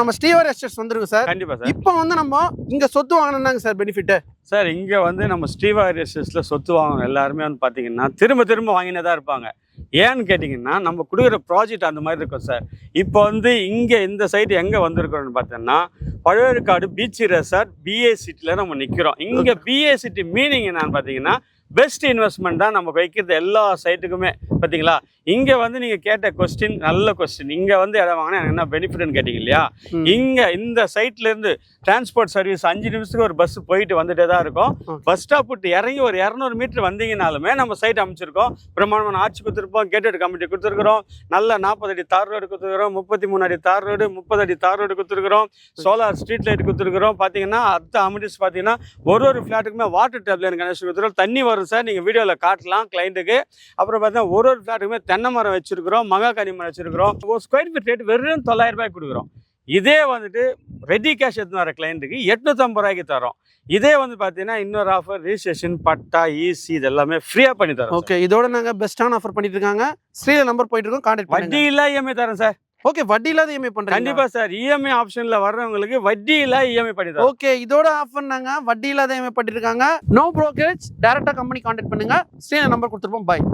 நம்ம ஸ்ரீவாரி எஸ்டேட்ஸ் வந்துருக்கு சார். கண்டிப்பா சார். இப்போ வந்து நம்ம இங்க சொத்து வாங்கினாங்க சார் பெனிஃபிட் சார். இங்க வந்து நம்ம ஸ்ரீவாரி எஸ்டேட்ஸ்ல சொத்து வாங்கணும் எல்லாருமே வந்து பாத்தீங்கன்னா திரும்ப வாங்கினே தான் இருப்பாங்க. ஏன்னு கேட்டிங்கன்னா நம்ம கொடுக்குற ப்ராஜெக்ட் அந்த மாதிரி இருக்கும் சார். இப்போ வந்து இங்கே இந்த சைடு எங்கே வந்திருக்கிறோம்னு பார்த்தோன்னா பழவேற்காடு பீச் ரெசார்ட் பிஏ சிட்டியில் நம்ம நிற்கிறோம். இங்கே பிஏ சிட்டி மீனிங் என்னன்னு பார்த்தீங்கன்னா பெஸ்ட் இன்வெஸ்ட்மெண்ட் தான் நம்ம வைக்கிறது எல்லா சைட்டுக்குமே. பார்த்தீங்களா, இங்கே வந்து நீங்கள் கேட்ட கொஸ்டின் நல்ல கொஸ்டின். இங்கே வந்து இடம் வாங்கினா எனக்கு என்ன பெனிஃபிட்னு கேட்டிங்க இல்லையா? இங்கே இந்த சைட்லேருந்து டிரான்ஸ்போர்ட் சர்வீஸ் 5 நிமிஷத்துக்கு ஒரு பஸ் போயிட்டு வந்துட்டே தான் இருக்கும். பஸ் ஸ்டாப் விட்டு இறங்கி ஒரு 200 மீட்டர் வந்தீங்கனாலுமே நம்ம சைட் அமைச்சிருக்கோம். பிரமாணமான ஆட்சி கொடுத்துருப்போம், கேட்டட் கமிட்டி கொடுத்துருக்குறோம், நல்ல 40 அடி தார் ரோடு கொடுத்துருக்குறோம், 33 அடி தார் ரோடு, 30 அடி தார் ரோடு கொடுத்துருக்குறோம், சோலார் ஸ்ட்ரீட் லைட் கொடுத்துருக்குறோம். பார்த்தீங்கன்னா அடுத்த அமிட்டிஸ் பார்த்தீங்கன்னா ஒரு ஃப்ளாட்டுக்குமே வாட்டர் டேப்லைன் கனெக்ஷன் கொடுத்துருக்கோம். தண்ணி வரும் சார், நீங்கள் வீடியோவில் காட்டலாம் கிளைண்ட்டுக்கு. அப்புறம் பார்த்தீங்கன்னா ஒரு ஃப்ளாட்டுக்குமே தென்னை மரம் வச்சிருக்கிறோம், மகாகனி மரம் வச்சிருக்கிறோம். ஒரு ஸ்கொயர் ஃபீட் ரேட் வெறும் 900 ரூபாய் கொடுக்குறோம். இதே வந்துட்டு ரெடி கேஷ் எடுத்து வர கிளைண்ட்டுக்கு 850 ரூபாய்க்கு தரோம். இதே வந்து பார்த்தீங்கன்னா இன்னொரு ஆஃபர் ரிஜிஸ்ட்ரேஷன் பட்டா ஈசி இது எல்லாமே ஃப்ரீயாக பண்ணி தரோம். ஓகே, இதோட நாங்கள் பெஸ்ட்டான ஆஃபர் பண்ணிட்டு இருக்காங்க. ஸ்ரீல நம்பர் போயிட்டு இருக்கோம், கான்டாக்ட் வட்டி இல்லா இஎம்ஐ தரோம் சார். ஓகே, வட்டி இல்லாத இஎம்ஐ பண்றீங்க? கண்டிப்பா சார். இஎம்ஐ ஆப்ஷன்ல வர்றவங்களுக்கு வட்டி இல்லா இஎம்ஐ பண்ணி தரோம். ஓகே, இதோட ஆஃபர் நாங்க வட்டி இல்லாத இஎம்ஐ பண்ணிட்டு இருக்காங்க. நோ ப்ரோக்கரேஜ், டைரக்டா கம்பெனி கான்டாக்ட் பண்ணுங்க. ஸ்ரீல நம்பர் கொடுத்துருப்போம். பாய்.